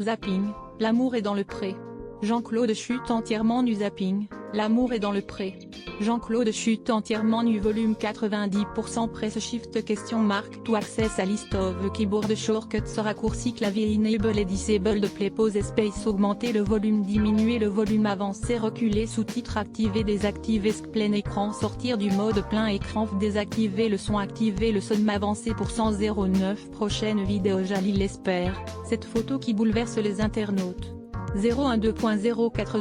Zapping, l'amour est dans le pré. Jean-Claude chute entièrement nu. Zapping, l'amour est dans le pré. Jean-Claude chute entièrement nu. Volume 90% Press Shift question marque to access à list of keyboard shortcuts raccourci clavier enable et disable play pause space augmenter le volume diminuer le volume avancer reculer sous-titres activer désactiver plein écran sortir du mode plein écran désactiver le son activer le son avancer pour 109 prochaine vidéo Jalil espère, cette photo qui bouleverse les internautes. 012.040.5 x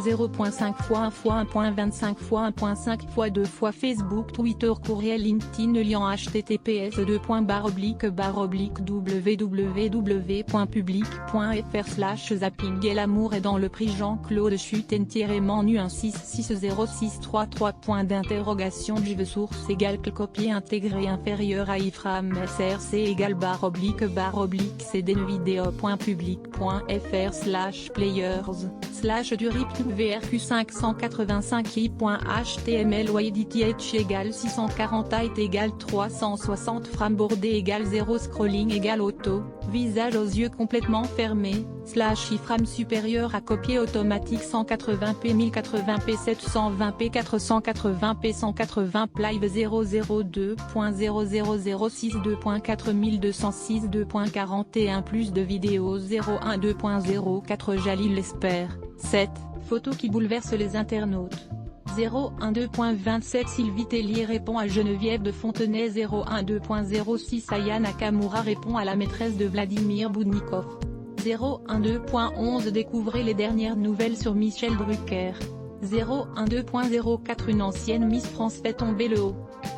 1 x 1.25 x 1.5 x 2 x Facebook Twitter courriel LinkedIn lien https://www.public.fr/zapping et l'amour est dans le prix Jean-Claude chute entièrement nu 1660633 point d'interrogation Juve source égale copier intégré inférieur à iframe src égale /vidéo.public.fr/player / du RIP VRQ 585 i.html YDTH égale 640 height égale 360 frames bordé égale 0 scrolling égale auto, visage aux yeux complètement fermés, / iframe supérieur à copier automatique 180p 1080p 720p 480p 180 live 002.00062.4206 2.41 plus de vidéos 012.04 Jalil espère, 7, photo qui bouleverse les internautes. 012.27 Sylvie Tellier répond à Geneviève de Fontenay 012.06 Aya Nakamura répond à la maîtresse de Vladimir Boudnikov. 012.11 Découvrez les dernières nouvelles sur Michel Drucker. 012.04 Une ancienne Miss France fait tomber le haut.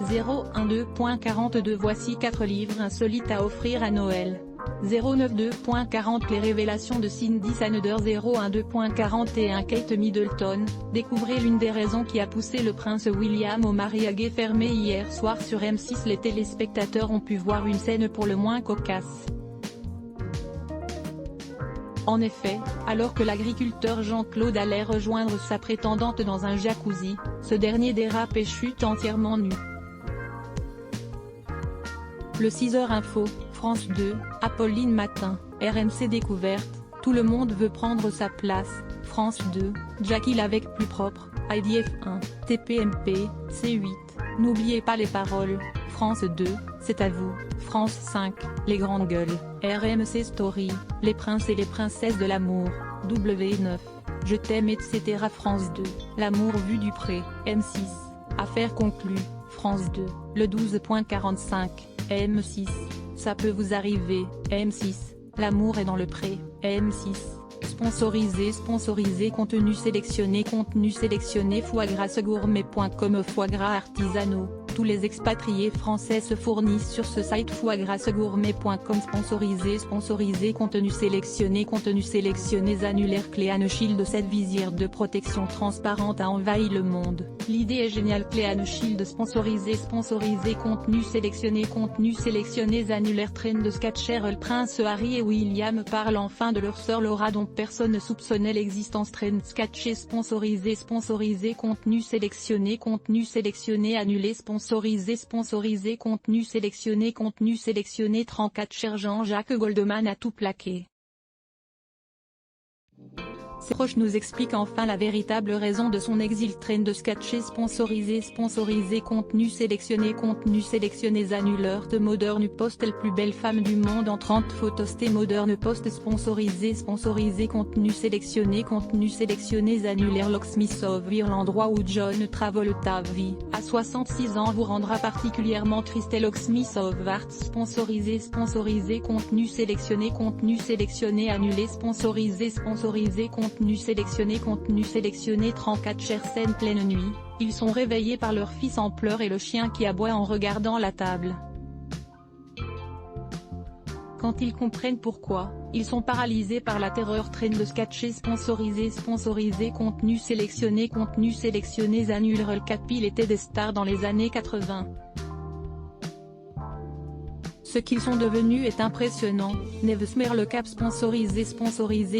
012.42 Voici 4 livres insolites à offrir à Noël. 092.40 Les révélations de Cindy Saneder 012.41 Kate Middleton, découvrez l'une des raisons qui a poussé le prince William au mariage fermé hier soir sur M6 les téléspectateurs ont pu voir une scène pour le moins cocasse. En effet, alors que l'agriculteur Jean-Claude allait rejoindre sa prétendante dans un jacuzzi, ce dernier dérape et chute entièrement nu. Le 6h Info, France 2, Apolline Matin, RMC Découverte, tout le monde veut prendre sa place, France 2, Jackie avec plus propre, IDF1, TPMP, C8, n'oubliez pas les paroles, France 2, c'est à vous, France 5, les grandes gueules, RMC Story, les princes et les princesses de l'amour, W9, je t'aime etc. France 2, l'amour vu du pré, M6, affaire conclue, France 2, le 12.45, M6, ça peut vous arriver, M6, l'amour est dans le pré, M6, sponsorisé contenu sélectionné foigrassegourmet.com foie gras artisanaux, tous les expatriés français se fournissent sur ce site foigrassegourmet.com sponsorisé contenu sélectionné annulaire Cléane Shield cette visière de protection transparente a envahi le monde, l'idée est géniale Cléane Shield sponsorisé contenu sélectionné annulaire train de Sketcher le prince Harry et William parlent enfin de leur sœur Laura dont personne ne soupçonnait l'existence train sketché sponsorisé contenu sélectionné annulé sponsorisé contenu sélectionné 34 cher Jean-Jacques Goldman a tout plaqué. Ses proches nous expliquent enfin la véritable raison de son exil train de sketcher sponsorisé contenu sélectionné annuleur de Modern Post la plus belle femme du monde en 30 photos T Modern Post sponsorisé contenu sélectionné annulaire Locksmith of l'endroit où John Travolta vit, à 66 ans vous rendra particulièrement triste Locksmith of Arts sponsorisé contenu sélectionné annulé sponsorisé contenu sélectionné 34 chères scène pleine nuit, ils sont réveillés par leur fils en pleurs et le chien qui aboie en regardant la table. Quand ils comprennent pourquoi, ils sont paralysés par la terreur train de sketcher sponsorisé contenu sélectionné annulé le Capil était des stars dans les années 80. Ce qu'ils sont devenus est impressionnant. Nevesmer le cap sponsorisé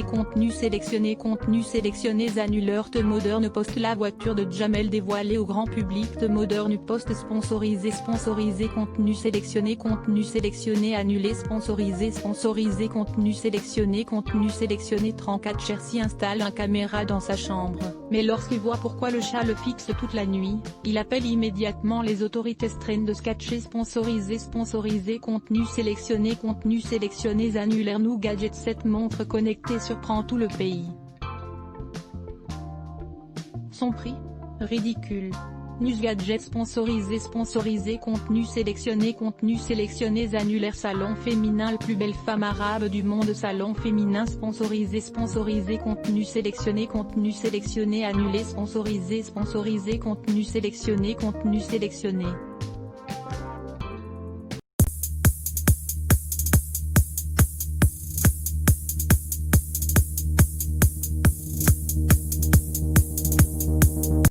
contenu sélectionné annuleur The Modern Post la voiture de Jamel dévoilée au grand public The Modern Post sponsorisé contenu sélectionné annulé sponsorisé contenu sélectionné 34 Chersi installe un caméra dans sa chambre, mais lorsqu'il voit pourquoi le chat le fixe toute la nuit, il appelle immédiatement les autorités de sketcher sponsorisé contenu sélectionné annulaire Nous Gadget 7 montre connectée surprend tout le pays. Son prix ? Ridicule. News Gadget sponsorisé contenu sélectionné annulaire Salon féminin La plus belle femme arabe du monde Salon féminin sponsorisé contenu sélectionné annulé sponsorisé contenu sélectionné